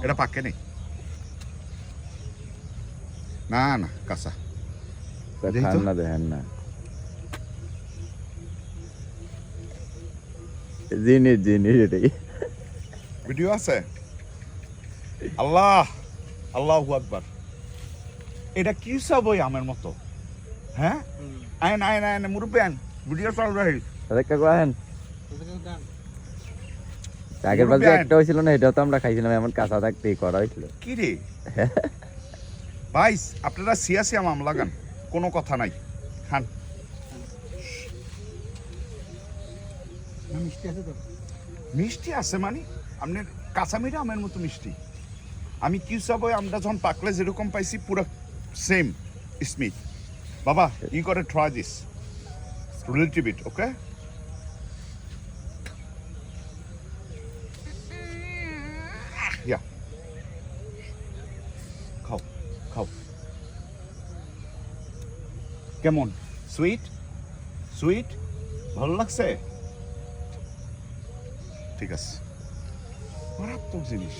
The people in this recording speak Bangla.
এটা পাকে নেই না না কাঁচা খান না দেখেন না জিনিস এটাই ভিডিও আছে আল্লাহ আল্লাহু আকবার এটা কি সব ওই আমের মতো হ্যাঁ আইন আইন আইন মুরব্বী আইন ভিডিও চল রহি দেখা করেন আগের বার যে একটা হয়েছিল না এটাও তো আমরা খাইছিলাম এমন কাঁচা থাকতেই করা হয়েছিল কি রে ভাইস আপনারা সিয়াসিয়া আম লাগান কোনো কথা নাই খান মিষ্টি আছে মানে আপনার কাঁচামিরা আমের মতো মিষ্টি আমি কি সব ওই আমরা যখন পাকলে যেরকম পাইছি পুরো সেম স্মিথ বাবা ই করে ট্রাই দিস লিটল বিট ওকে ইয়া খাও খাও কেমন সুইট সুইট ভালো লাগছে ঠিক আছে মারাত্মক জিনিস